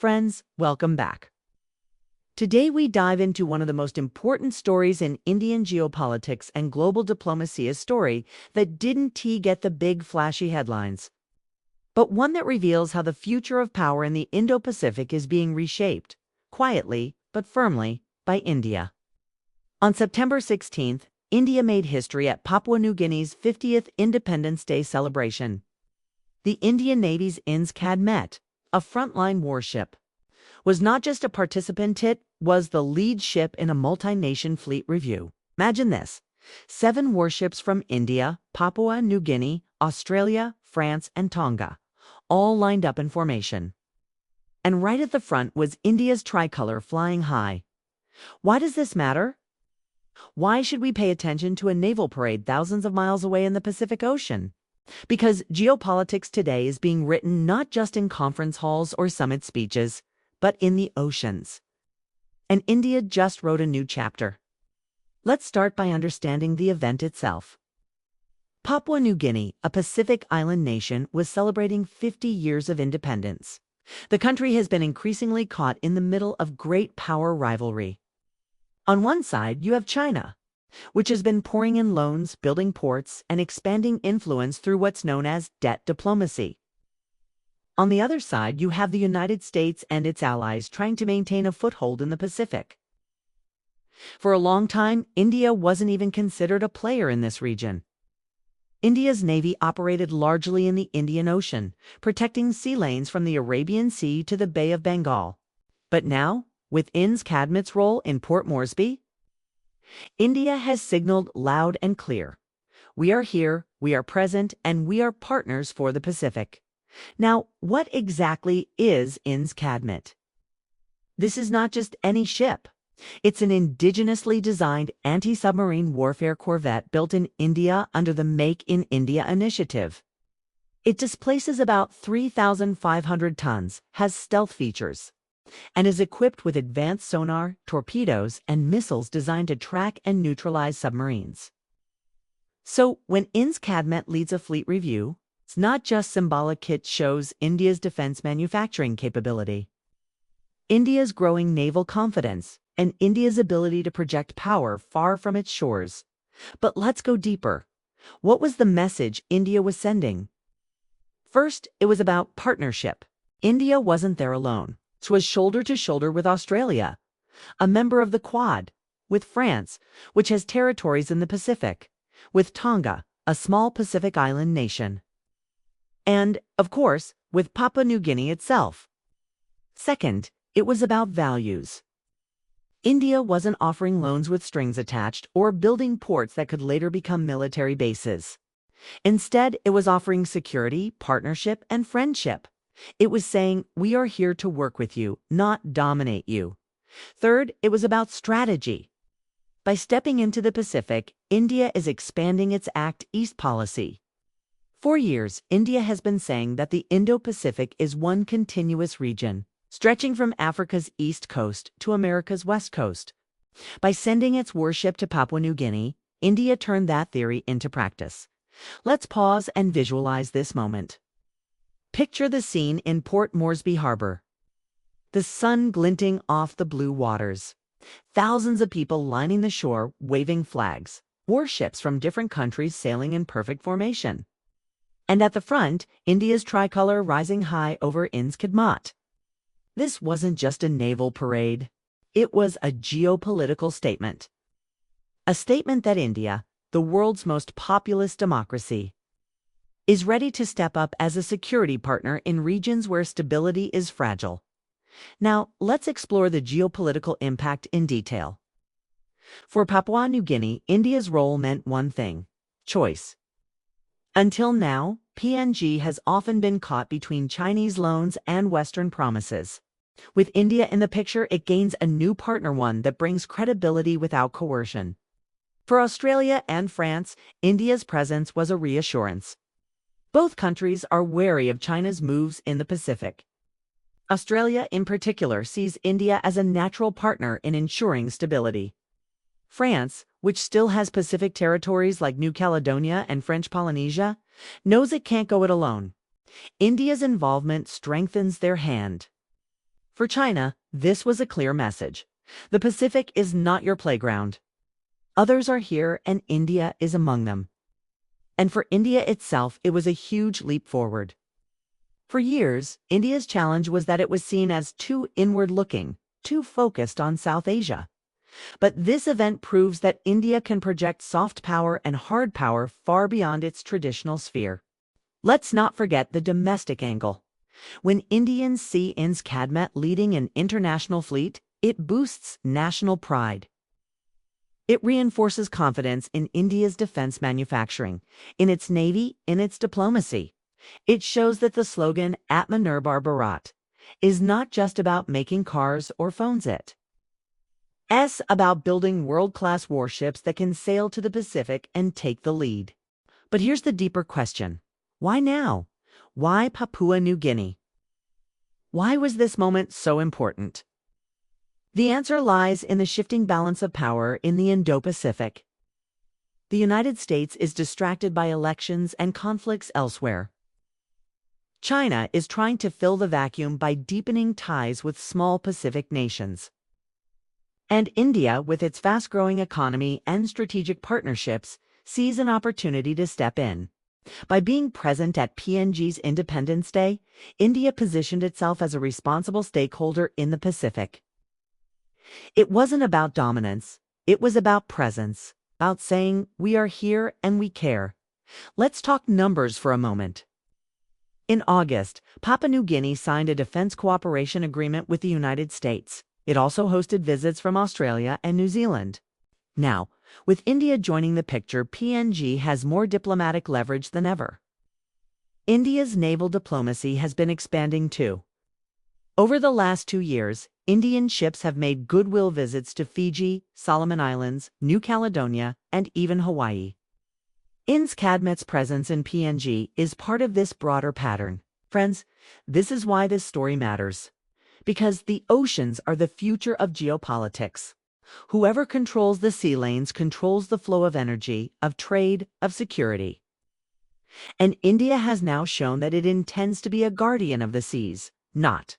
Friends, welcome back. Today we dive into one of the most important stories in Indian geopolitics and global diplomacy, a story that didn't get the big flashy headlines, but one that reveals how the future of power in the Indo-Pacific is being reshaped, quietly but firmly, by India. On September 16th, India made history at Papua New Guinea's 50th Independence Day celebration. The Indian Navy's INS Kadmatt, a frontline warship, was not just a participant, it was the lead ship in a multinational fleet review. Imagine this: 7 warships from India, Papua New Guinea, Australia, France, and Tonga, all lined up in formation. And right at the front was India's tricolor flying high. Why does this matter? Why should we pay attention to a naval parade thousands of miles away in the Pacific Ocean? Because geopolitics today is being written not just in conference halls or summit speeches, but in the oceans. And India just wrote a new chapter. Let's start by understanding the event itself. Papua New Guinea, a Pacific island nation, was celebrating 50 years of independence. The country has been increasingly caught in the middle of great power rivalry. On one side, you have China, which has been pouring in loans, building ports, and expanding influence through what's known as debt diplomacy. On the other side, you have the United States and its allies trying to maintain a foothold in the Pacific. For a long time, India wasn't even considered a player in this region. India's navy operated largely in the Indian Ocean, protecting sea lanes from the Arabian Sea to the Bay of Bengal. But now, with INS Kadmatt's role in Port Moresby, India has signaled loud and clear: we are here, we are present, and we are partners for the Pacific. Now, what exactly is INS Kadmatt? This is not just any ship. It's an indigenously designed anti-submarine warfare corvette built in India under the Make in India initiative. It displaces about 3,500 tons, has stealth features, and is equipped with advanced sonar, torpedoes, and missiles designed to track and neutralize submarines. So, when INS Kadmatt leads a fleet review, it's not just symbolic. It shows India's defense manufacturing capability, India's growing naval confidence, and India's ability to project power far from its shores. But let's go deeper. What was the message India was sending? First, it was about partnership. India wasn't there alone. It was shoulder to shoulder with Australia, a member of the Quad, with France, which has territories in the Pacific, with Tonga, a small Pacific island nation, and, of course, with Papua New Guinea itself. Second, it was about values. India wasn't offering loans with strings attached or building ports that could later become military bases. Instead, it was offering security, partnership, and friendship. It was saying, we are here to work with you, not dominate you. Third, it was about strategy. By stepping into the Pacific, India is expanding its Act East policy. For years, India has been saying that the Indo-Pacific is one continuous region, stretching from Africa's east coast to America's west coast. By sending its warship to Papua New Guinea, India turned that theory into practice. Let's pause and visualize this moment. Picture the scene in Port Moresby Harbor. The sun glinting off the blue waters. Thousands of people lining the shore, waving flags. Warships from different countries sailing in perfect formation. And at the front, India's tricolor rising high over INS Kadmatt. This wasn't just a naval parade. It was a geopolitical statement. A statement that India, the world's most populous democracy, is ready to step up as a security partner in regions where stability is fragile. Now, let's explore the geopolitical impact in detail. For Papua New Guinea, India's role meant one thing: choice. Until now, PNG has often been caught between Chinese loans and Western promises. With India in the picture, it gains a new partner, one that brings credibility without coercion. For Australia and France, India's presence was a reassurance. Both countries are wary of China's moves in the Pacific. Australia, in particular, sees India as a natural partner in ensuring stability. France, which still has Pacific territories like New Caledonia and French Polynesia, knows it can't go it alone. India's involvement strengthens their hand. For China, this was a clear message. The Pacific is not your playground. Others are here, and India is among them. And for India itself, it was a huge leap forward. For years, India's challenge was that it was seen as too inward-looking, too focused on South Asia. But this event proves that India can project soft power and hard power far beyond its traditional sphere. Let's not forget the domestic angle. When Indians see INS Kadmatt leading an international fleet, it boosts national pride. It reinforces confidence in India's defense manufacturing, in its navy, in its diplomacy. It shows that the slogan Atmanirbhar Bharat is not just about making cars or phones. It's about building world-class warships that can sail to the Pacific and take the lead. But here's the deeper question. Why now? Why Papua New Guinea? Why was this moment so important? The answer lies in the shifting balance of power in the Indo-Pacific. The United States is distracted by elections and conflicts elsewhere. China is trying to fill the vacuum by deepening ties with small Pacific nations. And India, with its fast-growing economy and strategic partnerships, sees an opportunity to step in. By being present at PNG's Independence Day, India positioned itself as a responsible stakeholder in the Pacific. It wasn't about dominance, it was about presence, about saying, we are here and we care. Let's talk numbers for a moment. In August, Papua New Guinea signed a defense cooperation agreement with the United States. It also hosted visits from Australia and New Zealand. Now, with India joining the picture, PNG has more diplomatic leverage than ever. India's naval diplomacy has been expanding too. Over the last 2 years, Indian ships have made goodwill visits to Fiji, Solomon Islands, New Caledonia, and even Hawaii. INS Kadmatt's presence in PNG is part of this broader pattern. Friends, this is why this story matters. Because the oceans are the future of geopolitics. Whoever controls the sea lanes controls the flow of energy, of trade, of security. And India has now shown that it intends to be a guardian of the seas, not